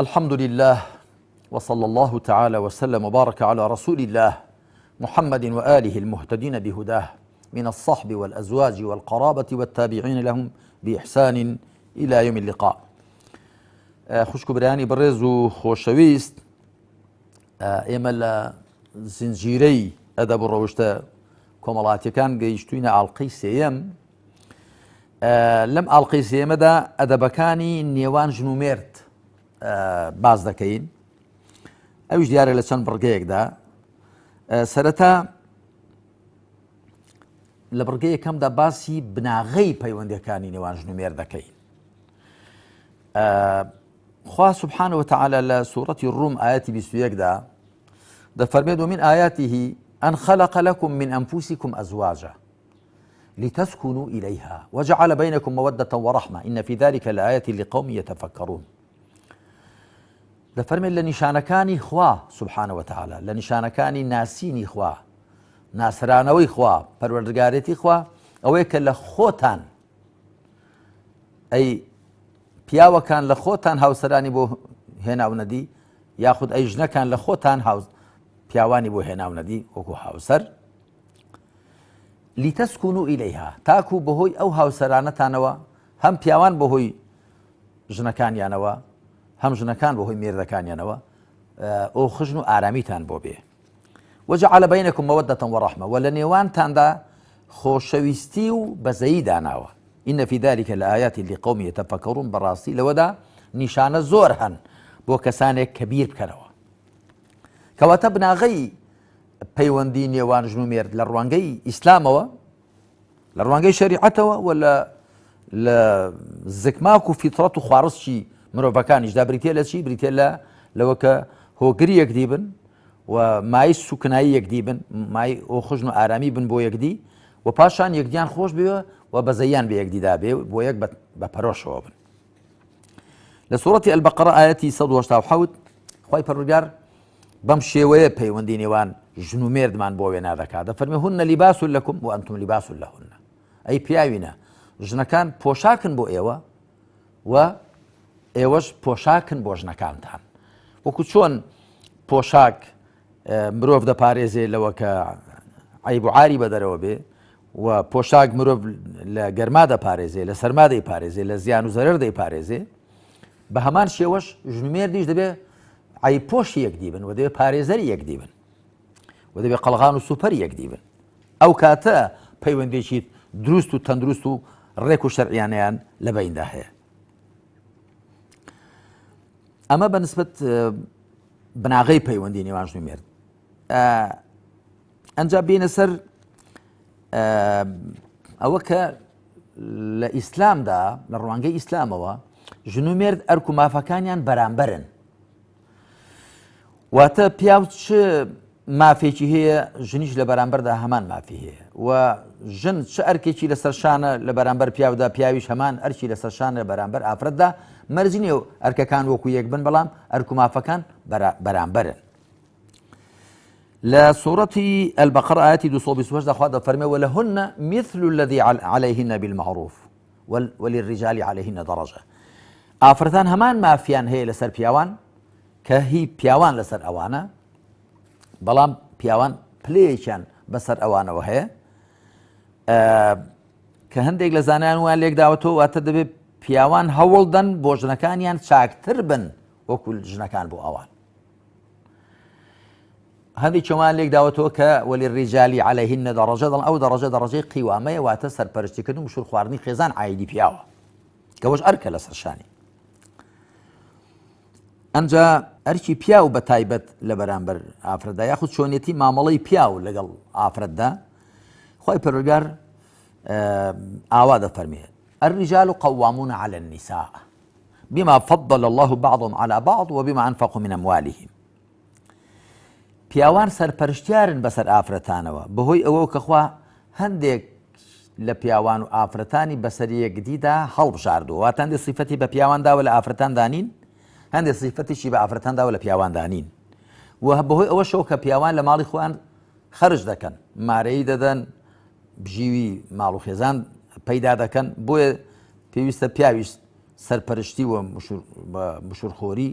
الحمد لله وصلى الله تعالى وسلم وبارك على رسول الله محمد وآله المهتدين بهداه من الصحب والأزواج والقرابة والتابعين لهم بإحسان إلى يوم اللقاء. خوشک برانی بەڕێز و خۆشەویست، ئێمە لە زنجیرەی ئەدەب و ڕەوشتە کۆمەڵاتیەکان گەیشتوینە ئاڵقەی سێیەم. لەم ئاڵقەی سێیەمەدا ئەدەبەکانی نێوان ژن و مێرد باز دەکەین. ئەویش دیارە لە چەند بڕگەیەکدا. سەرەتا لە بڕگەی یەکەمدا باسی بناغەی پەیوەندیەکانی نێوان ژن و مێرد دەکەین. خوا سبحانه وتعالى لسورة الروم آيات 21 دا دفرميد ومن آياته أن خلق لكم من أنفسكم أزواجا لتسكنوا إليها وجعل بينكم مودة ورحمة إن في ذلك لآية لقوم يتفكرون. دفرميد لنشانكاني خوا سبحانه وتعالى لنشانكاني ناسيني خوا ناسرانوي خوا پروردگاريتي خوا أويك لخوتان أي پیاوەکان لە خۆتان هاوسەرانی بۆ هێناونەدی یاخود ئەی ژنەکان لە خۆتان پیاوانی بۆ هێناونەدی وەکو هاوسەر لیتەسکونوا ئیلەیها تاکو بەهۆی ئەو هاوسەرانەتانەوە هەم پیاوان بەهۆی ژنەکانیانەوە هەم ژنەکان بەهۆی مێردەکانیانەوە ئەو خژن و ئارامیتان بۆ بێ. وجعل بينكم مودة ورحمة وە لە نێوانتاندا خۆشەویستی و بەزەیی داناوە. إن في ذلك لآيات لقوم يتفكرون براسي لودا نشانة زور هن بو كسانك كبير بكنوا كواتا بناغي پەیوەندی نێوان ژن و مێرد لە ڕوانگەی ئیسلامەوە لە ڕوانگەی شەریعەتەوە ولا لە زکماک و فیتڕەت و خواڕستی مرۆڤەکانیشدا بریتێ لە چی؟ بریتێ لەوە کە هۆگری یەکدی بن و مای سوکنایی یەکدی بن، مای ئەو خژن و ئارامی بن بۆ یەکدی و پاشان یەکدیان خۆش بێوە و بەزەیان بە یەکدیدا بێ بۆ یەک بە پەرۆشەوە بن. لە سوورەتی ئەلبەقەرە ئایەتی 187 خوای پەروەردگار بەم شێوەیە پەیوەندی نێوان ژن و مێردمان بۆ وێنا دەکات. دەفەرمێ هن لیباس لەکم و ئەنتم لیباس لەهن. ئەی پیاوینە ژنەکان پۆشاکن بۆ ئێوە و ئێوەش پۆشاکن بۆ ژنەکانتان. وەکو چۆن پۆشاک مرۆڤ دەپارێزێ لەوە کە عیب و عاری بەدەرەوە بێ و پۆشاک مرۆڤ لە گەرما دەپارێزێ، لە سەرما دەیپارێزێ، لە زیان و زەرەر دەیپارێزێ، بە هەمان شێوەش ژن و مێردیش دەبێ عیب پۆشی یەکدی بن و دەبێ پارێزەری یەکدی بن و دەبێ قەڵغان و سوپەری یەکدی بن. ئەو کاتە پەیوەندێکی دروست و تەندروست و ڕێک و شەرعیانەیان لە بەیندا هەیە. ئەمە بەنسبەت بناغەی پەیوەندی نێوان ژن و مێرد. ئەنجا بێنە سەر ئەوە کە لە ئیسلامدا لە ڕوانگەی ئیسلامەوە ژن و مێرد ئەرک و مافەکانیان بەرامبەرن. واتە پیاو چ مافێکی هەیە ژنیش لە بەرامبەردا هەمان مافی هەیە و ژن چ ئەرکێکی لەسەر شانە لە بەرامبەر پیاودا پیاویش هەمان ئەرکی لەسەر شانە لە بەرامبەر ئافرەتدا. مەرجی نیە ئەرکەکان وەکو یەک بن بەڵام ئەرک و مافەکان بەرامبەرن. لا سورة البقرة آياتي 228 دخوا فرمي ولهن مثل الذي عليهن بالمعروف وللرجال عليهن درجة. آفرتان همان ما فيان هي لسر بياوان كهي بياوان لسر أوانا بلام بياوان بليشان بسر أوانا وهي كهندق لزانان وان ليك دعوتو واتدبي بياوان هولدن بو جنكانيان شاكتر بن وكل جنكان بو أوان. هذه كمان ليك دعوتو وللرجال عليهن درجة أو درجة قوامية واتسر برشتكن مشور خوارني خزان عايدي بياوه كوش أركل سرشاني أنجا أرشي بياو بتايبت لبرامبر آفردا ياخد شونيتي معاملي بياو لقل آفردا خوي برجار آواده فرميه الرجال قوامون على النساء بما فضل الله بعضهم على بعض وبما أنفقوا من أموالهم. پیاوان سەرپەرشتیارن بەسەر ئافرەتانەوە بەهۆی ئەوە کەخوا هەندێک لە پیاوان و ئافرەتانی بەسەر یەکدیدا هەڵبژاردووە. واتە هەندێک سیفەتی بە پیاوانداوە لە ئافرەتاندانین، هەندێک سیفەتیشی بە ئافرەتانداوە لە پیاواندانین و بەهۆی ئەوە شەو کە پیاوان لە ماڵی خۆیان خەرج دەکەن، مارەی دەدەن، بژیوی ماڵ و خێزان پەیدا دەکەن، بۆیە پێویستە پیاویش سەرپەرشتی و مشورخۆری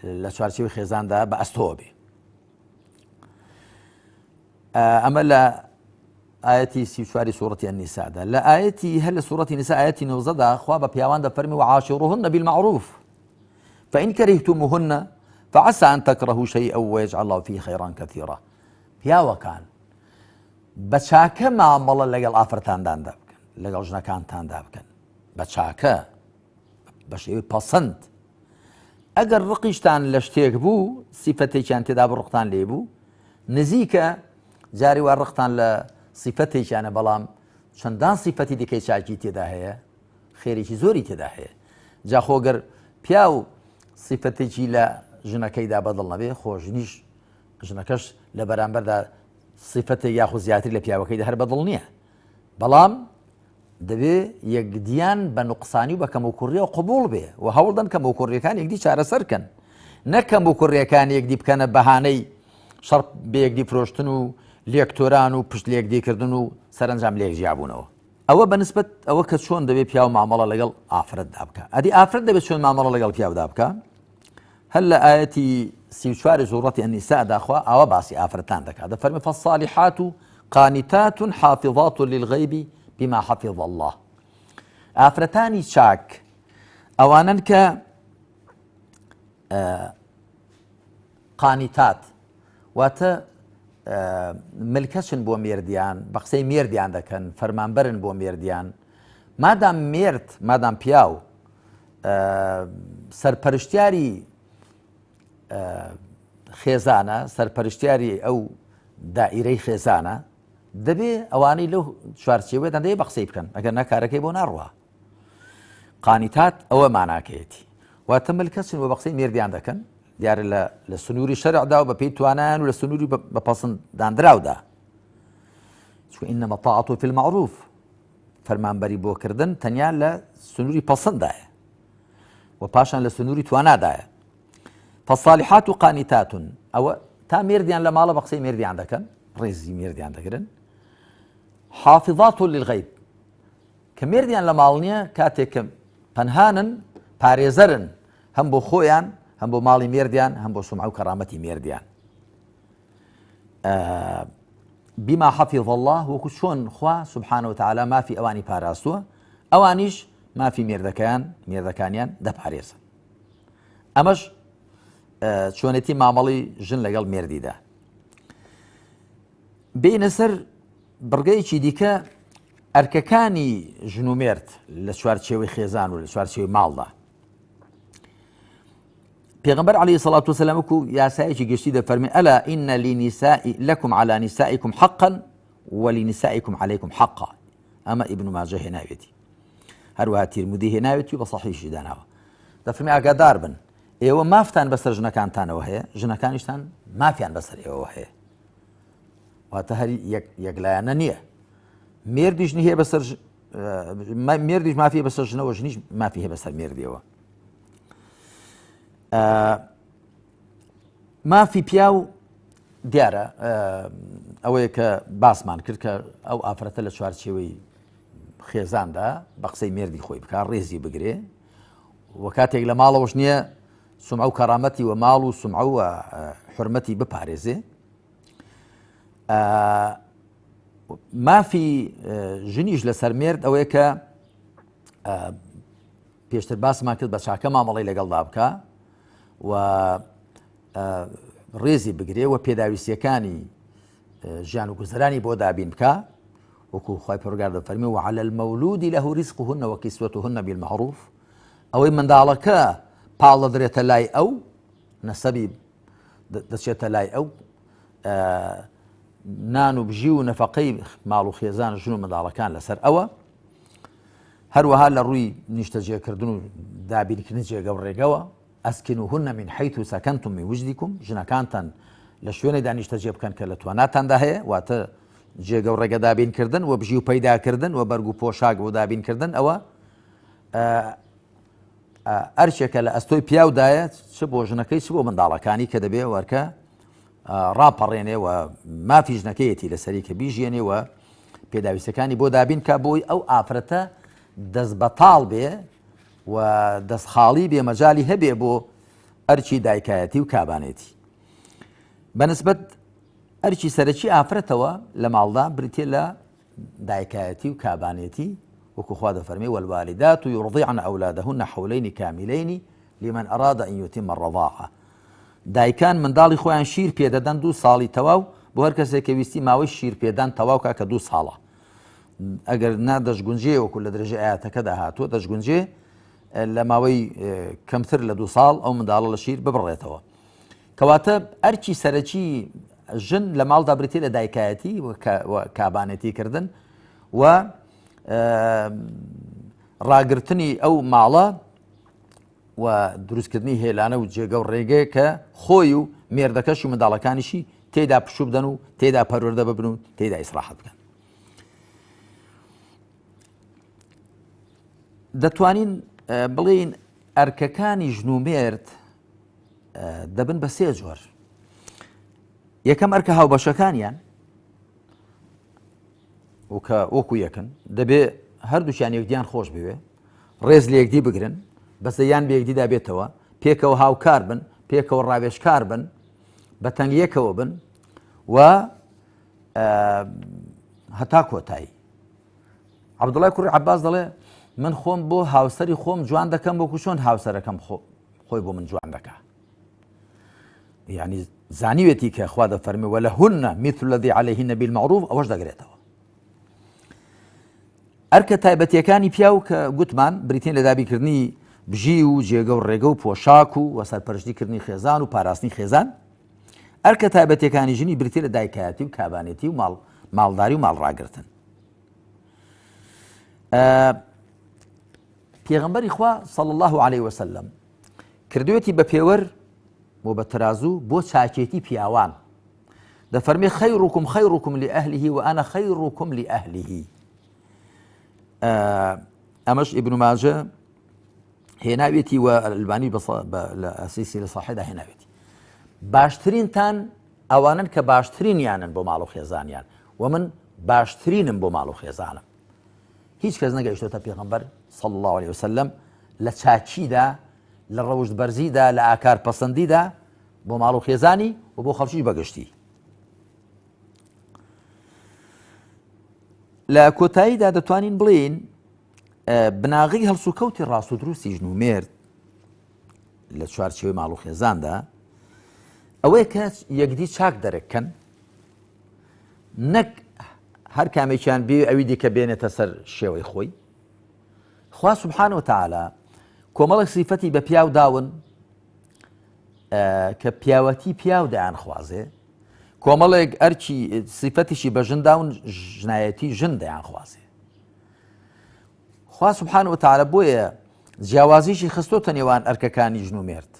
لە چوارچێوەی خێزاندا بە ئەستۆ بێ. ئەمە لە ئاەتی 34 سوورەتی النساءدا. لە ئاەتی هەر لە سوورەتی نساء ئاەتی 19دا خوا بە پیاوان دەفەرمێ وعاشروهن بالمعروف فإن كرهتموهن فعسى أن تكرهوا شيئا ويجعل الله فيه خيرا كثيرا. پیاوەکان بە چاکە مامەڵە لەگەڵ ئافرەتانداندا بکەن، لەگەڵ ژنەکانتاندا بکەن بە چاکە، بە شێوەی پەسەند. ئەگەر ڕقیشتان لە شتێک بوو، سیفەتێکیان تێدا بڕقتان لێ بوو، نزیکە جاری وا ڕقتان لە سیفەتێکیانە، بەڵام چەندان سیفەتی دیکەی چاکی تێدا هەیە، خێرێکی زۆری تێدا هەیە. جا خۆگەر پیا و سیفەتێکی لە ژنەکەیدا بەدڵ نەبێ، خۆژنیش ژنەکەش لە بەرامبەردا سیفەتێک یاخود زیاتر لە پیاوەکەیدا هەر بەدڵ نییە، بەڵام دەبێ یەکدیان بە نوقسانی و بە کەموکوڕیە و قبوڵ بێ و هەوڵدەن کەموکوڕیەکان یەکدی چارەسەرکەن، نەک کەموکوڕیەکان یەکدی بکەنە بەهانەی شەڕ بە یەکدی فرۆشتن و لێکتۆران و پشت لێکدیکردن و سەرنجام لێکجیابوونەوە. ئەوە بەنسبەت ئەوە کە چۆن دەبێت پیا و مامەڵە لەگەڵ ئافرەتدا بکە. ئەدی ئافرەت دەبێت چۆن مامەڵە لەگەڵ پیاودا بکە. هەر لە ئاەتی 34 سوورەتی النساءدا خوا ئەوە باسی ئافرەتان دەکات، دەفەرمێ فالصالحات قانتات حافظات للغیب بما حفظ الله. ئافرەتانی چاک ئەوانن کە قانیتات واتە ملکەچن بۆ مێردیان، بە قسەی مێردیان دەکەن، فەرمانبەرن بۆ مێردیان. مادام پیاو سەرپەرشتیاری خێزانە، سەرپەرشتیاری ئەو دائیرەی خێزانە، دەبێ ئەوانەی لەو چوارچێوەیەدان دەبێ بە قسەی بکەن، ئەگەر نەکارەکەی بۆ ناڕوە. قانیتات ئەوە ماناکەیەتی، واتە ملکەچن بۆ بە قسەی مێردیان دەکەن، دیارە لە سنووری شەرعدا و بە پێی توانیان و لە سنووری بە پەسەنددانراودا. چونکە ئینەمە الطاعة فی المعروف، فەرمانبەری بۆکردن تەنیا لە سنووری پەسەنددایە و پاشان لە سنووری توانادایە. فالصالحات قانتات ئەوە تا مێردیان لە ماڵە بە قسەی مێردیان دەکەن، ڕێزی مێردیان دەگرن. حافظات للغیب کە مێردیان لە ماڵ نییە، کاتێک کە پەنهانن پارێزەرن، هەم بۆ خۆیان، هەم بۆ ماڵی مێردیان، هەم بۆ سومعە و کەرامەتی مێردیان. بما حفظ الله، وەکو چۆن خوا سبحانه وتعالى مافی ئەوانی پاراستووە، ئەوانیش مافی مێردەکانیان دەپارێزن. ئەمەش چۆنێتی مامەڵی ژن لەگەڵ مێردیدا. بینە سەر بڕگەیەکی دیکە ئەرکەکانی ژن و مێرد لە چوارچێوەی خێزان و لە چوارچێوەی ماڵدا. پێغەمبەر عەلەیهی سەڵات وسەلام وەکو یاسایەکی گشتی دەفەرمێ ئەلا ئینە لەکم عەلا نیسائیکم حەقا وەلینسائیکم عەلەیکم حەقا. ئەمە ئیبن ماجە هێناوێتی، هەروەها تیرمودی هێناوێتی و بە صەحیحی داناوە. دەفەرمێ ئاگادار بن، ئێوە مافتان بەسەر ژنەکانتانەوە هەیە، ژنەکانیشتان مافیان بەسەر ئێوە هەیە، واتە هەر یەکلایەنە نییە. مێردیش هەیە بەسەر مێردیش مافی بەسەر ژنەوە، ژنیش مافی هەیە بەسەر مێردیەوە. مافی پیا و دیارە ئەوەیە کە باسمان کرد کە ئەو ئافرەتە لە چوارچێوەی خێزاندا بە قسەی مێردی خۆی بکە، ڕێزی بگرێ و کاتێک لە ماڵەوەش نییە سومعە و کەرامەتی و ماڵ و سومعە و حورمەتی بپارێزێ. مافی ژنیش لەسەر مێرد ئەوەیە کە پێشتر باسمان کرد بە چاکە مامەڵەی لەگەڵدا بکە و ڕێزی بگرێ و پێداویستیەکانی ژیان و گوزەرانی بۆ دابین بکە، وەکو خوای پەروەردگار دەفەرمێ وعلى المولود له رزقهن وكسوتهن بالمعروف. ئەوەی منداڵەکە پاڵ دەدرێتە لای ئەو، نەسەبی دەچێتە لای ئەو، نان و بژی و نەفەقەی ماڵ و خێزان ژن و منداڵەکان لەسەر ئەوە. هەروەها لە ڕووی نیشتەجێکردن و دابینکردنی جێگە و ڕێگەوە ئەسکنوهن من حیث سەکەنتم من وجدیکم، ژنەکانتان لە شوێنێدا نیشتەجێ بکەن کە لە تواناتاندا هەیە، واتە جێگە و ڕێگە دابینکردن و بژی و پەیداکردن و بەرگ و پۆشاک و دابینکردن ئەوە ئەرچێکە لە ئەستۆی پیاودایە، چ بۆ ژنەکەی چ بۆ منداڵەکانی کە دەبێ وەرکە ڕاپەڕێنێ و مافی ژنەکەیەتی لەسەری کە بیژێنێ و پێداویستەکانی بۆ دابین کە بۆی ئەو ئافرەتە دەست بەتاڵ بێ و دەستخاڵی بێ، مەجای هەبێ بۆ ئەرچی دایکایەتی و کابانێتی بەنسبەت ئەرچی سەرەکی ئافرەتەوە لە ماڵدا بریتێ لە دایکایەتی و کابانێتی وەکو خوا دەفەرمێ والوالدات يرضعن أولادهن حولين كاملين لمن أراد أن يتم الرضاعة دایکان منداڵی خۆیان شیر پێدەدەن 2 ساڵی تەواو بۆ هەر کەسێک کە ویستی ماوەی شیر پێدان تەواو کە 2 ساڵە ئەگەر نادەشگونجێ وەکو لە درێژە ئاەتەکەدا هاتووە دەشگونجێ لە ماوەی کەمتر لە 2 ساڵ ئەو منداڵە لە شیر ببڕێتەوە کەواتە ئەرچی سەرەکی ژن لە ماڵدا بریتێ لە دایکایەتی و کابانەتی کردن و ڕاگررتنی ئەو ماڵە و دروستکردنی هێلانە و جێگە و ڕێگەیە کە خۆی و مێردەکەش و منداڵەکانیشی تێدا پشوو بدەن و تێدا پەروەردە ببن و تێدا ئیسراحەت بکەن دەتوانین بڵێن ئەرکەکانی ژن و مێرد دەبن بە 3 جۆر یەکەم ئەرکە هاوبەشەکانیان وەکو یەکن دەبێ هەردووشیان یەکدیان خۆش بوێ ڕێز لە یەکدی بگرن بەستەیان بە یەکدیدا بێتەوە پێکەوە هاوکار بن پێکەوە ڕاوێژکار بن بە تەنگیەکەوە بن و هەتا کۆتایی عەبدوڵای کوڕی عەباس دەڵێ من خۆم بۆ هاوسەری خۆم جوان دەکەم وەکو چۆن هاوسەرەکەم خۆی بۆ من جوان دەکا یعنی زانیوێتی کە خوا دەفەرمێ وەلەهن مثل الذي عليهن بالمعروف ئەوەش دەگرێتەوە ئەرکە تایبەتیەکانی پیاو کە گوتمان بریتین لە دابیکردنی بژی و جێگە و ڕێگە و پۆشاک و سەرپەرشتیکردنی خێزان و پاراستنی خێزان ئەرکە تایبەتیەکانی ژنی بریتێ لە دایکایەتی و کابانێتی و ماڵداری و ماڵڕاگرتن پێغەمبەری خوا صلی الله عليه وسلم کردوێتی بە پێوەر و بە تەرازوو بۆ چاکێتی پیاوان دەفەرمێ خەیڕوکم خەیڕوکم لأهله وأنا خەیڕوکم لأهله ئەمەش ئیبن ماجە هێناوێتی و ئەلبانی لە ئەسیسی لە ساحێدا هێناوێتی باشترینتان ئەوانن کە باشترینیانن بۆ ماڵ و خێزانیان و من باشترینم بۆ ماڵ و خێزانم هیچ کەس نەگەیشتۆتە پێغەمبەر صلی الله عليه وسلم لە چاکیدا لە ڕەوشت بەرزیدا لە ئاکار پەسەندیدا بۆ ماڵ و خێزانی و بۆ خەڵکیش بەگشتی لە کۆتاییدا دەتوانین بڵێن بناغی هەڵسوکەوتی ڕاست و دروستی ژن و مێرد لە چوارچێوەی ماڵ و خێزاندا ئەوەیە کە یەکدی چاک دەرەکەن نەک هەر کامێکیان بێ ئەوی دیکە بێنێتە سەر شێوەی خۆی خوا سبحانه وتعالى کۆمەڵێک سیفەتی بە پیاو داون کە پیاوەتی پیاو دەیان خوازێ کۆمەڵێک ئەرچی سیفەتیشی بە ژن داون ژنایەتی ژن دەیان خوازێ خوا سبحانه وتعالى بۆیە جیاوازیشی خستۆتە نێوان ئەرکەکانی ژن و مێرد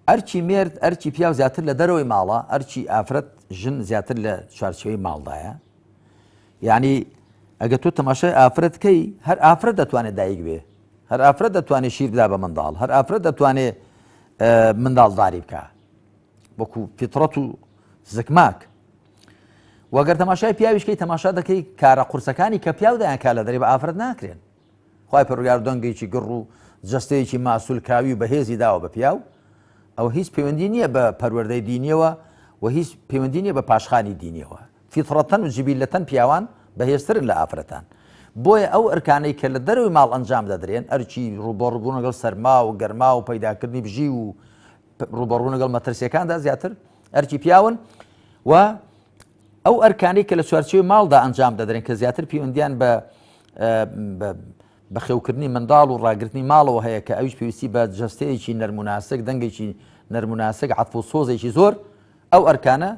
ئەرچی مێرد ئەرچی پیاو زیاتر لە دەرەوەی ماڵە ئەرچی ئافرەت ژن زیاتر لە چوارچێوەی ماڵدایە یعنی ئەگە تۆ تەماشای ئافرەتکەی هەر ئافرەت دەتوانێت دایک بێ هەر ئافرەت دەتوانێت شیر بدا بە منداڵ هەر ئافرەت دەتوانێت منداڵداری بکە وەکو فیتڕەت و زکماک وەگەر تەماشای پیاویشکەی تەماشا دەکەی کارە قورسەکانی کە پیاو دەیان کا لە دەرێ بە ئافرەت ناکرێن خوای پەروەردگار دەنگێکی گڕ و جەستەیەکی ماسوول کاوی و بەهێزی داوە بە پیاو ئەو هیچ پەیوەندی نییە بە پەروەردەی دینیەوە و هیچ پەیوەندی نییە بە پاشخانی دینیەوە فیتڕەتەن و جیبیلەتەن پیاوان بەهێزترن لە ئافرەتان بۆیە ئەو ئەرکانەی کە لە دەرەوەی ماڵ ئەنجام دەدرێن ئەرچی ڕوبەڕووبوون لەگەڵ سەرما و گەرما و پەیداکردنی بژی و ڕوبەڕوون لەگەڵ مەترسیەکاندا زیاتر ئەرچی پیاون و ئەو ئەرکانەی کە لە چوارچێوەی ماڵدا ئەنجام دەدرێن کە زیاتر پەیوەندیان بە خێوکردنی منداڵ و ڕاگررتنی ماڵەوە هەیە کە ئەویش پێویستی بە جەستەیەکی نەرموناسک دەنگێکی نەرموناسک عەتف و سۆزێکی زۆر ئەو ئەرکانە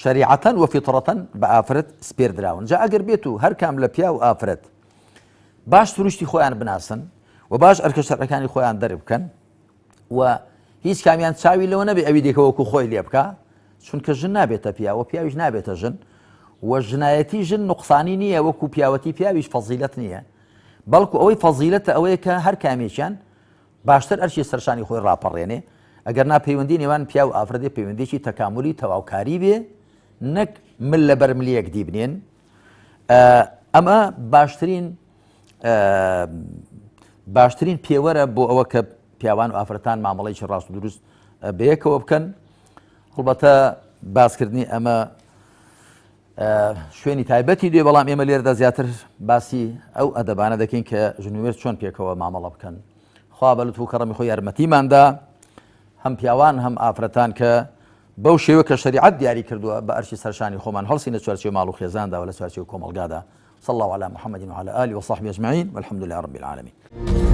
شەریعەتەن و فیتڕەتەن بە ئافرەت سپێردراون جا ئەگەر بێت و هەر کام لە پیا و ئافرەت باش سروشتی خۆیان بناسن و باش ئەرکە شەرعەکانی خۆیان دەربکەن و هیچ کامیان چاوی لەوە نەبێ ئەوی دیکە وەکو خۆی لێ بکە چونکە ژن نابێتە پیا و پیاویش نابێتە ژن و ژنایەتی ژن نوقسانی نییە وەکو پیاوەتی پیاویش فەزیلەت نییە بەڵکو ئەوەی فەزیلەتە ئەوەیە کە هەر کامێکیان باشتر ئەرچی سەرشانی خۆی ڕاپەڕێنێ ئەگەر ناپەیوەندی نێوان پیا و ئافرەتێ پەیوەندێکی تەکاملی تەواوکاری بێ نەک من لە بەرملیەک دی بنێن ئەمە باشترین پێوەرە بۆ ئەوە کە پیاوان و ئافرەتان مامەڵەیەکی ڕاست و دروست بەیەکەوە بکەن. هەڵبەتە باسکردنی ئەمە شوێنی تایبەتی دوێ، بەڵام ئێمە لێرەدا زیاتر باسی ئەو ئەدەبانە دەکەین کە ژنوێر چۆن پێکەوە مامەڵە بکەن. خوا بە لوتف و کەڕەمی خۆی یارمەتیماندا هەم پیاوان هەم ئافرەتان کە بەو شێوە کە شەریعەت دیاری کردووە بە ئەرشی سەرشانی خۆمان هەڵسینە چوارچێوە ماڵ و خێزاندا و لە چوارچێوە کۆمەڵگادا. صلى الله على محمد وعلى آله وصحبه أجمعين والحمد لله رب العالمين.